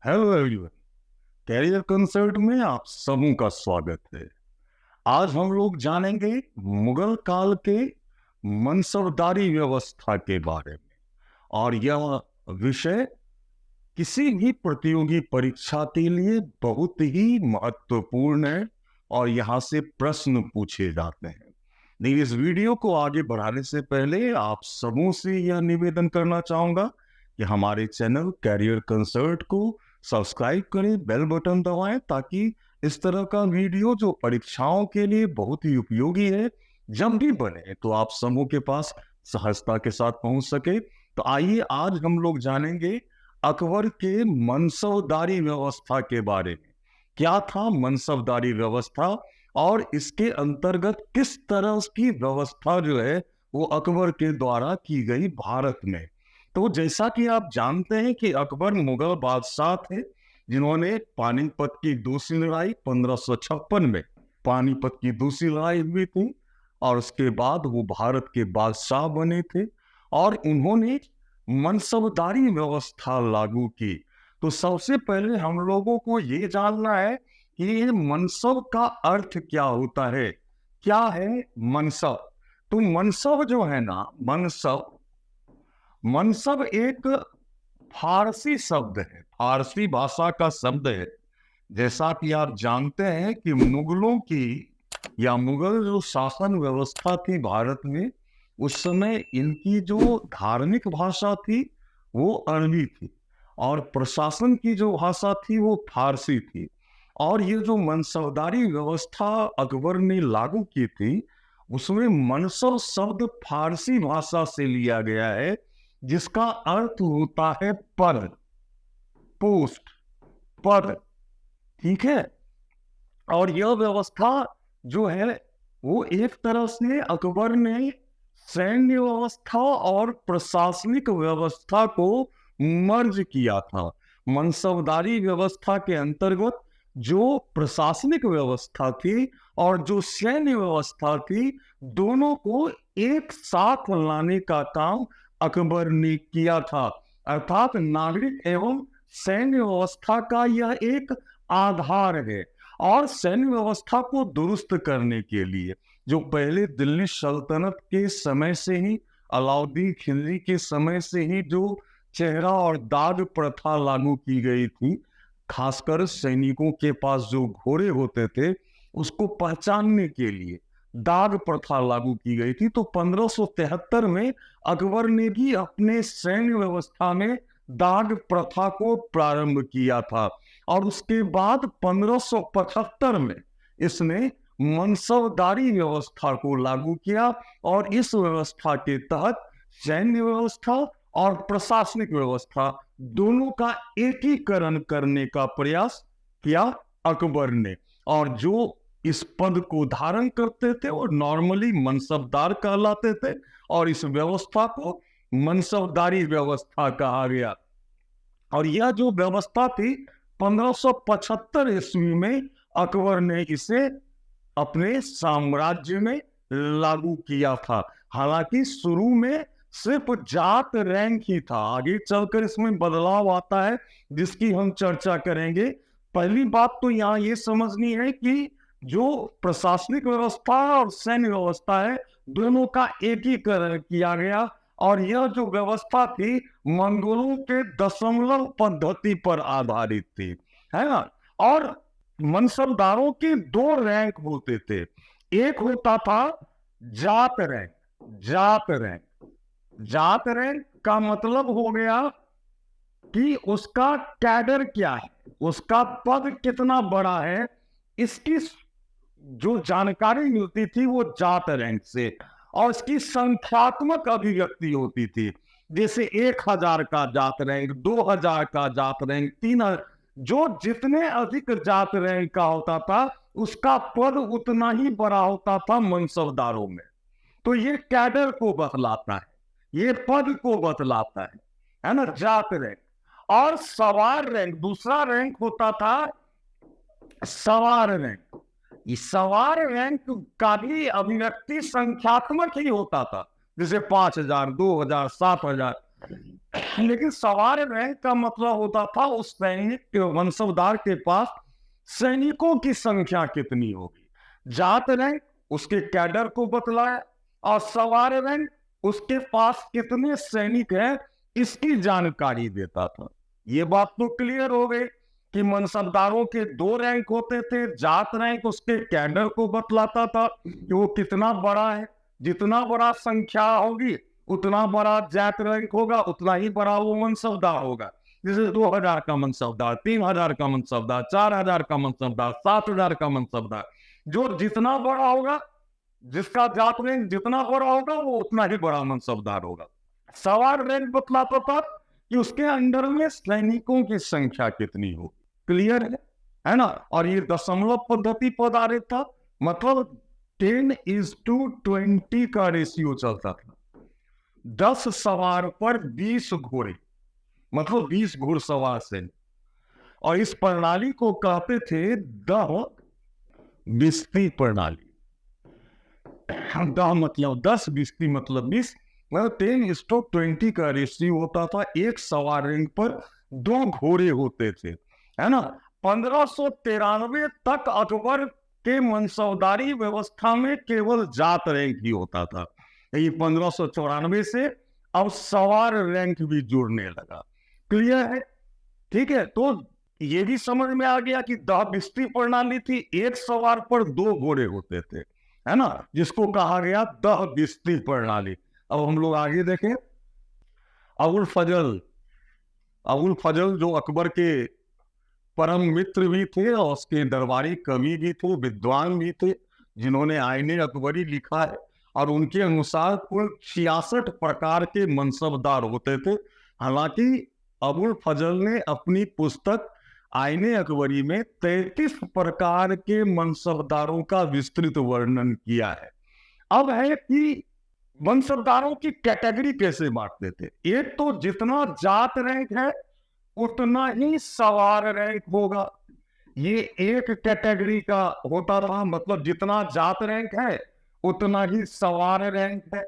Hello everyone. Career concert में आप सबों का स्वागत है। आज हम लोग जानेंगे मुगल काल के मनसबदारी व्यवस्था के बारे में, और यह विषय किसी भी प्रतियोगी परीक्षा के लिए बहुत ही महत्वपूर्ण है और यहाँ से प्रश्न पूछे जाते हैं। लेकिन इस वीडियो को आगे बढ़ाने से पहले आप सबों से यह निवेदन करना चाहूंगा कि हमारे चैनल कैरियर कंसर्ट को सब्सक्राइब करें, बेल बटन दबाएं, ताकि इस तरह का वीडियो जो परीक्षाओं के लिए बहुत ही उपयोगी है, जब भी बने तो आप समूह के पास सहजता के साथ पहुंच सके। तो आइए आज हम लोग जानेंगे अकबर के मनसबदारी व्यवस्था के बारे में। क्या था मनसबदारी व्यवस्था और इसके अंतर्गत किस तरह की व्यवस्था जो है वो अकबर के द्वारा की गई भारत में। तो जैसा कि आप जानते हैं कि अकबर मुगल बादशाह थे जिन्होंने पानीपत की दूसरी लड़ाई 1556 में पानीपत की दूसरी लड़ाई हुई थी, और उसके बाद वो भारत के बादशाह बने थे और उन्होंने मनसबदारी व्यवस्था लागू की। तो सबसे पहले हम लोगों को ये जानना है कि ये मनसब का अर्थ क्या होता है। क्या है मनसब? तो मनसब जो है ना, मनसब एक फारसी शब्द है, फारसी भाषा का शब्द है। जैसा कि आप जानते हैं कि मुगलों की या मुगल जो शासन व्यवस्था थी भारत में, उस समय इनकी जो धार्मिक भाषा थी वो अरबी थी और प्रशासन की जो भाषा थी वो फारसी थी। और ये जो मनसबदारी व्यवस्था अकबर ने लागू की थी, उसमें मनसब शब्द फारसी भाषा से लिया गया है, जिसका अर्थ होता है पद, पोस्ट, पद। ठीक है। और यह व्यवस्था जो है वो एक तरह से अकबर ने सैन्य व्यवस्था और प्रशासनिक व्यवस्था को मर्ज किया था। मनसबदारी व्यवस्था के अंतर्गत जो प्रशासनिक व्यवस्था थी और जो सैन्य व्यवस्था थी, दोनों को एक साथ लाने का काम अकबर ने किया था। अर्थात नागरिक एवं सैन्य व्यवस्था का यह एक आधार है। और सैन्य व्यवस्था को दुरुस्त करने के लिए जो पहले दिल्ली सल्तनत के समय से ही, अलाउद्दीन खिलजी के समय से ही जो चेहरा और दाग प्रथा लागू की गई थी, खासकर सैनिकों के पास जो घोड़े होते थे उसको पहचानने के लिए दाग प्रथा लागू की गई थी। तो 1573 में अकबर ने भी अपने सैन्य व्यवस्था में दाग प्रथा को प्रारंभ किया था। और उसके बाद 1575 में इसने मनसबदारी व्यवस्था को लागू किया और इस व्यवस्था के तहत सैन्य व्यवस्था और प्रशासनिक व्यवस्था दोनों का एकीकरण करने का प्रयास किया अकबर ने। और जो इस पद को धारण करते थे वो नॉर्मली मनसबदार कहलाते थे, और इस व्यवस्था को मनसबदारी व्यवस्था कहा गया। और यह जो व्यवस्था थी 1575 ईस्वी में अकबर ने इसे अपने साम्राज्य में लागू किया था। हालांकि शुरू में सिर्फ जात रैंक ही था, आगे चलकर इसमें बदलाव आता है जिसकी हम चर्चा करेंगे। पहली बात तो यहाँ ये समझनी है कि जो प्रशासनिक व्यवस्था और सैन्य व्यवस्था है, दोनों का एकीकरण किया गया। और यह जो व्यवस्था थी मंगोलों के दशमलव पद्धति पर आधारित थी, है ना। और मनसबदारों के दो रैंक होते थे। एक होता था जात रैंक। जात रैंक का मतलब हो गया कि उसका कैडर क्या है, उसका पद कितना बड़ा है, इसकी जो जानकारी मिलती थी वो जात रैंक से। और इसकी संख्यात्मक अभिव्यक्ति होती थी, जैसे 1000 का जात रैंक, 2000 का जात रैंक, 3000। जो जितने अधिक जात रैंक का होता था उसका पद उतना ही बड़ा होता था मनसबदारों में। तो ये कैडर को बतलाता है, ये पद को बतलाता है ना, जात रैंक। और सवार रैंक, दूसरा रैंक होता था सवार रैंक। इस सवार रैंक का भी अभिव्यक्ति संख्यात्मक ही होता था, जैसे 5000, 2000, 7000। लेकिन सवार रैंक का मतलब होता था उस सैनिक के मनसबदार के पास सैनिकों की संख्या कितनी होगी। जात रैंक उसके कैडर को बतलाया और सवार रैंक उसके पास कितने सैनिक हैं इसकी जानकारी देता था। ये बात तो क्लियर हो गई कि मनसबदारों के 2 रैंक होते थे। जात रैंक उसके कैडर को बतलाता था कि वो कितना बड़ा है, जितना बड़ा संख्या होगी उतना बड़ा जात रैंक होगा, उतना ही बड़ा वो मनसबदार होगा। जैसे 2000 का मनसबदार, 3000 का मनसबदार, 4000 का मनसबदार, 7000 का मनसबदार, जो जितना बड़ा होगा, जिसका जात रैंक जितना बड़ा होगा वो उतना ही बड़ा मनसबदार होगा। सवार रैंक बतलाता था कि उसके अंडर में सैनिकों की संख्या कितनी हो। क्लियर है ना। और ये दशमलव पद्धति पर आधारित था, मतलब 10:20 का रेशियो चलता था। 10 सवार पर 20 घोड़े, मतलब 20 घुड़सवार सैनिक। और इस प्रणाली को कहते थे दह बिस्ती प्रणाली। दह मतलब 10, बिस्ती मतलब 20, मतलब 10:20 का रेशियो होता था। एक सवार रैंक पर 2 घोड़े होते थे, है ना। 1593 तक अकबर के मनसबदारी व्यवस्था में केवल जात रैंक ही होता था। ये 1594 से अब सवार रैंक भी जुड़ने लगा। क्लियर है, ठीक है। तो ये भी समझ में आ गया कि दह बिस्ती प्रणाली थी, एक सवार पर 2 घोड़े होते थे, है ना, जिसको कहा गया दह बिस्ती प्रणाली। अब हम लोग आगे देखें। अबुल फजल जो अकबर के परम मित्र भी थे और उसके दरबारी कवि भी थे, विद्वान भी थे, जिन्होंने आईने अकबरी लिखा है। और उनके अनुसार कुल 66 प्रकार के मनसबदार होते थे। हालांकि अबुल फजल ने अपनी पुस्तक आईने अकबरी में 33 प्रकार के मनसबदारों का विस्तृत वर्णन किया है। अब है कि मनसबदारों की कैटेगरी कैसे बांटते थे। एक तो जितना जात रैंक है उतना ही सवार रैंक होगा, ये एक कैटेगरी का होता था। मतलब जितना जात रैंक है उतना ही सवार रैंक है।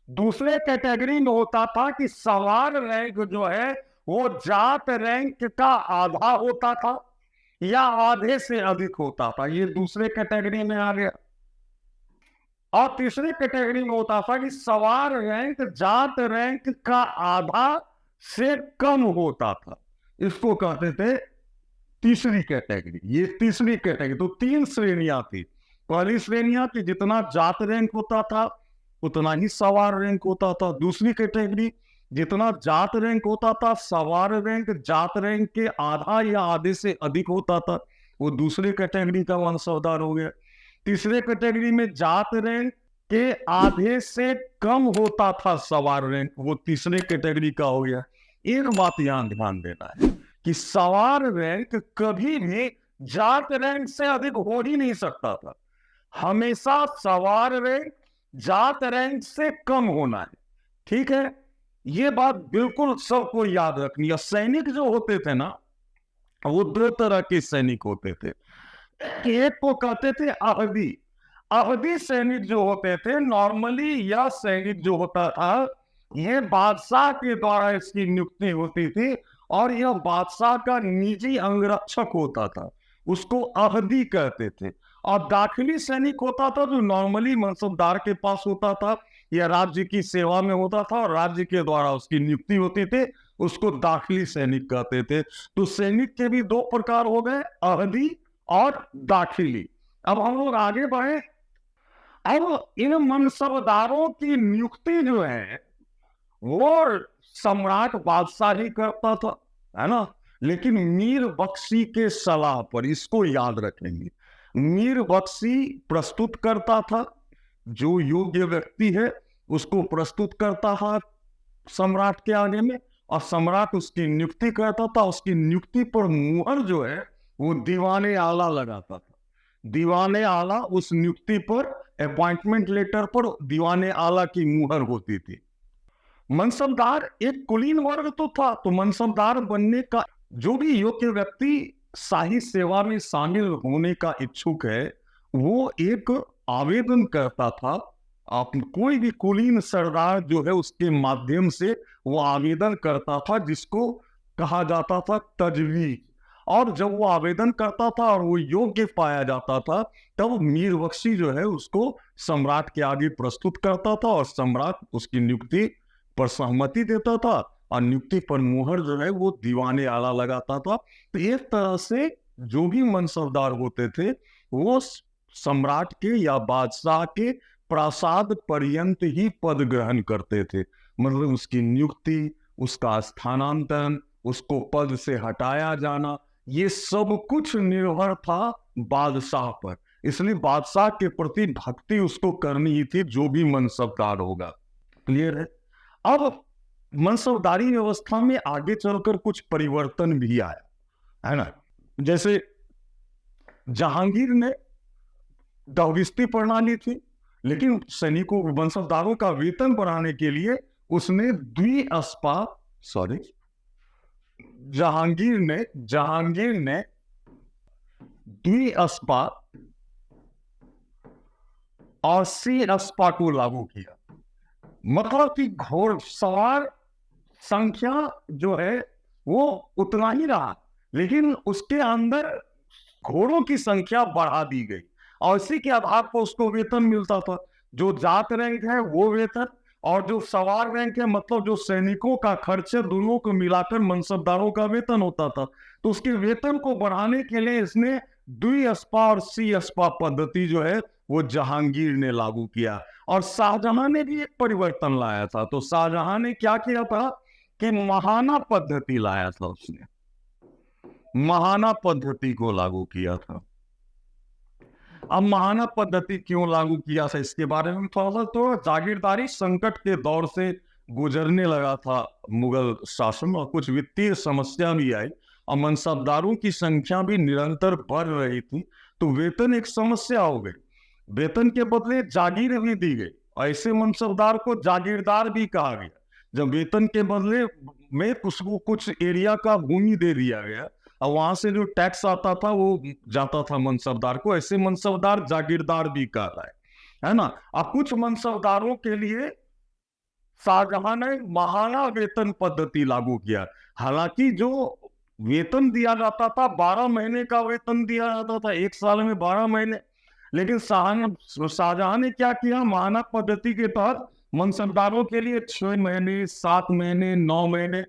दूसरे कैटेगरी में होता था कि सवार रैंक जो है वो जात रैंक का आधा होता था या आधे से अधिक होता था, ये दूसरे कैटेगरी में आ गया। और तीसरी कैटेगरी में होता था कि सवार रैंक जात रैंक का आधा से कम होता था, इसको कहते थे तीसरी कैटेगरी। ये तीसरी कैटेगरी। तो 3 श्रेणियां थी। पहली श्रेणियां कि जितना जात रैंक होता था उतना ही सवार रैंक होता था। दूसरी कैटेगरी जितना जात रैंक होता था सवार रैंक जात रैंक के आधा या आधे से अधिक होता था, वो दूसरी कैटेगरी का मनसबदार हो गया। तीसरे कैटेगरी में जात रैंक के आधे से कम होता था सवार रैंक, वो तीसरे कैटेगरी का हो गया। एक बात यहां ध्यान देना है कि सवार रैंक कभी भी जात रैंक से अधिक हो ही नहीं सकता था। हमेशा सवार रैंक जात रैंक से कम होना है, ठीक है। ये बात बिल्कुल सबको याद रखनी है। सैनिक जो होते थे ना, वो 2 तरह के सैनिक होते थे। एक को कहते थे अहदी। अहदी सैनिक जो होते थे, नॉर्मली यह सैनिक जो होता था यह बादशाह के द्वारा इसकी नियुक्ति होती थी और यह बादशाह का निजी अंगरक्षक होता था, उसको अहदी कहते थे। और दाखिली सैनिक होता था जो नॉर्मली मनसबदार के पास होता था या राज्य की सेवा में होता था और राज्य के द्वारा उसकी नियुक्ति होती थी, उसको दाखिली सैनिक कहते थे। तो सैनिक के भी 2 प्रकार हो गए, अहदी और दाखिली। अब हम लोग आगे बढ़े। अब इन मनसबदारों की नियुक्ति जो है वो सम्राट बादशाह ही करता था, है ना। लेकिन मीर बख्शी के सलाह पर, इसको याद रखेंगे, मीर बख्शी प्रस्तुत करता था, जो योग्य व्यक्ति है उसको प्रस्तुत करता था सम्राट के आगे में और सम्राट उसकी नियुक्ति करता था। उसकी नियुक्ति पर मुहर जो है वो दीवाने आला लगाता था। दीवाने आला उस नियुक्ति पर, अपॉइंटमेंट लेटर पर दीवाने आला की मुहर होती थी। मनसबदार एक कुलीन वर्ग तो था, तो मनसबदार बनने का जो भी योग्य व्यक्ति शाही सेवा में शामिल होने का इच्छुक है वो एक आवेदन करता था आप कोई भी कुलीन सरदार जो है उसके माध्यम से वो आवेदन करता था, जिसको कहा जाता था तजवीज। और जब वो आवेदन करता था और वो योग्य पाया जाता था, तब मीर बख्शी जो है उसको सम्राट के आगे प्रस्तुत करता था और सम्राट उसकी नियुक्ति पर सहमति देता था और नियुक्ति पर मुहर जो है वो दीवाने आला लगाता था। तो एक तरह से जो भी मनसबदार होते थे वो सम्राट के या बादशाह के प्रासाद पर्यंत ही पद ग्रहण करते थे। मतलब उसकी नियुक्ति, उसका स्थानांतरण, उसको पद से हटाया जाना, ये सब कुछ निर्भर था बादशाह पर। इसलिए बादशाह के प्रति भक्ति उसको करनी ही थी, जो भी मनसबदार होगा। क्लियर है? अब मनसबदारी व्यवस्था में आगे चलकर कुछ परिवर्तन भी आया, है ना। जैसे जहांगीर ने दागिस्ती प्रणाली थी, लेकिन सैनिकों मनसबदारों का वेतन बढ़ाने के लिए उसने जहांगीर ने द्विअस्पा और सी-अस्पा को लागू किया। मतलब कि घोड़सवार संख्या जो है वो उतना ही रहा, लेकिन उसके अंदर घोड़ों की संख्या बढ़ा दी गई और इसी के आधार पर उसको वेतन मिलता था। जो जात रैंक है वो वेतन, और जो सवार रैंक है मतलब जो सैनिकों का खर्च है, दोनों को मिलाकर मनसबदारों का वेतन होता था। तो उसके वेतन को बढ़ाने के लिए इसने द्विअस्पा और सी-अस्पा पद्धति जो है वो जहांगीर ने लागू किया। और शाहजहां ने भी एक परिवर्तन लाया था। तो शाहजहां ने क्या किया था कि महाना पद्धति लाया था। उसने महाना पद्धति को लागू किया था। अब महाना पद्धति क्यों लागू किया था इसके बारे में थोड़ा सा, तो जागीरदारी संकट के दौर से गुजरने लगा था मुगल शासन, और कुछ वित्तीय समस्या भी आई और मनसबदारों की संख्या भी निरंतर बढ़ रही थी। तो वेतन एक समस्या हो गई। वेतन के बदले जागीर भी दी गई, ऐसे मनसबदार को जागीरदार भी कहा गया। जब वेतन के बदले में उसको कुछ एरिया का भूमि दे दिया गया और वहां से जो टैक्स आता था वो जाता था मनसबदार को, ऐसे मनसबदार जागीरदार भी कहलाए, है ना। अब कुछ मनसबदारों के लिए शाहजहां ने महाना वेतन पद्धति लागू किया। हालांकि जो वेतन दिया जाता था 12 महीने का वेतन दिया जाता था, एक साल में 12 महीने, लेकिन शाहजहां ने क्या किया, महाना पद्धति के तहत मनसबदारों के लिए 6 महीने, 7 महीने, 9 महीने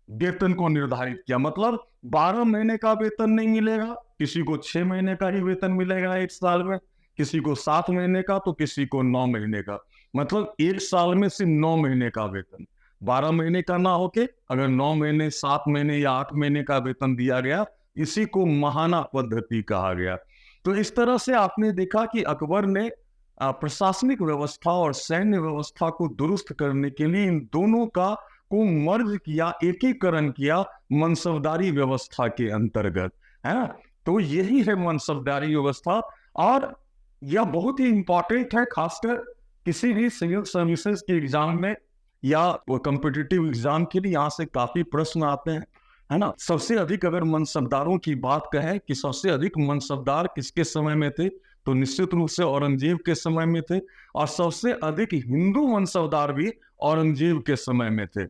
वेतन को निर्धारित किया। मतलब 12 महीने का वेतन नहीं मिलेगा, किसी को 6 महीने का ही वेतन मिलेगा एक साल में, किसी को 7 महीने का, तो किसी को 9 महीने का। मतलब एक साल में सिर्फ 9 महीने का वेतन, 12 महीने का ना होके अगर 9 महीने, 7 महीने या 8 महीने का वेतन दिया गया, इसी को महाना पद्धति कहा गया। तो इस तरह से आपने देखा कि अकबर ने प्रशासनिक व्यवस्था और सैन्य व्यवस्था को दुरुस्त करने के लिए इन दोनों का को मर्ज किया, एकीकरण किया मनसबदारी व्यवस्था के अंतर्गत, है ना। तो यही है मनसबदारी व्यवस्था, और यह बहुत ही इंपॉर्टेंट है, खासकर किसी भी सिविल सर्विसेज के एग्जाम में या कॉम्पिटिटिव एग्जाम के लिए यहाँ से काफी प्रश्न आते हैं, है ना। सबसे अधिक अगर मनसबदारों की बात कहें कि सबसे अधिक मनसबदार किसके समय में थे, तो निश्चित रूप से औरंगजेब के समय में थे, और सबसे अधिक हिंदू मनसबदार भी औरंगजेब के समय में थे।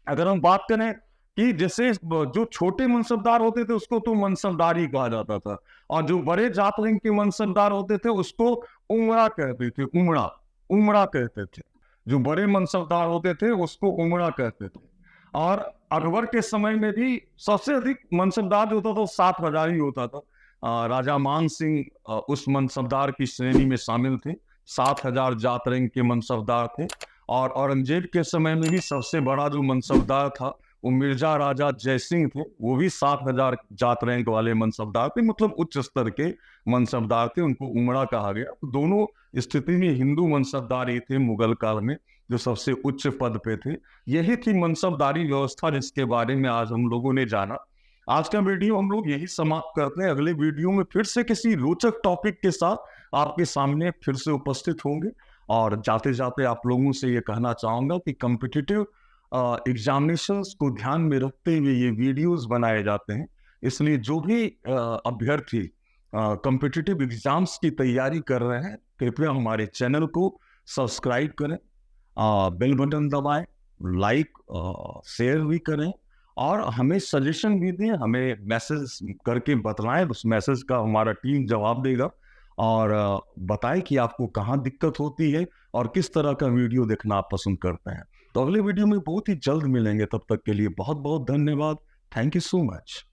अगर हम बात करें कि जैसे जो छोटे मनसबदार होते थे उसको तो मनसबदार ही कहा जाता था, और जो बड़े जात रंग के मनसबदार होते थे उसको उमरा कहते थे, उमरा कहते थे। जो बड़े मनसबदार होते थे उसको उमरा कहते थे। और अकबर के समय में भी सबसे अधिक मनसबदार जो होता था 7,000 ही होता था। राजा मान सिंह उस मनसबदार की श्रेणी में शामिल थे, 7,000 जात रंग के मनसबदार थे। और औरंगजेब के समय में भी सबसे बड़ा जो मनसबदार था वो मिर्जा राजा जयसिंह थे, वो भी 7,000 जात रैंक वाले मनसबदार थे, मतलब उच्च स्तर के मनसबदार थे, उनको उमरा कहा गया। तो दोनों स्थिति में हिंदू मनसबदार ही थे मुगल काल में जो सबसे उच्च पद पे थे। यही थी मनसबदारी व्यवस्था जिसके बारे में आज हम लोगों ने जाना। आज का वीडियो हम लोग यही समाप्त करते हैं। अगले वीडियो में फिर से किसी रोचक टॉपिक के साथ आपके सामने फिर से उपस्थित होंगे। और जाते जाते आप लोगों से ये कहना चाहूंगा कि कॉम्पिटिटिव एग्जामिनेशंस को ध्यान में रखते हुए ये वीडियोस बनाए जाते हैं, इसलिए जो भी अभ्यर्थी कॉम्पिटिटिव एग्जाम्स की तैयारी कर रहे हैं कृपया हमारे चैनल को सब्सक्राइब करें, बेल बटन दबाएं, लाइक शेयर भी करें और हमें सजेशन भी दें, हमें मैसेज करके बतलाएं। उस मैसेज का हमारा टीम जवाब देगा और बताएं कि आपको कहाँ दिक्कत होती है और किस तरह का वीडियो देखना आप पसंद करते हैं। तो अगले वीडियो में बहुत ही जल्द मिलेंगे, तब तक के लिए बहुत बहुत धन्यवाद। Thank you so much.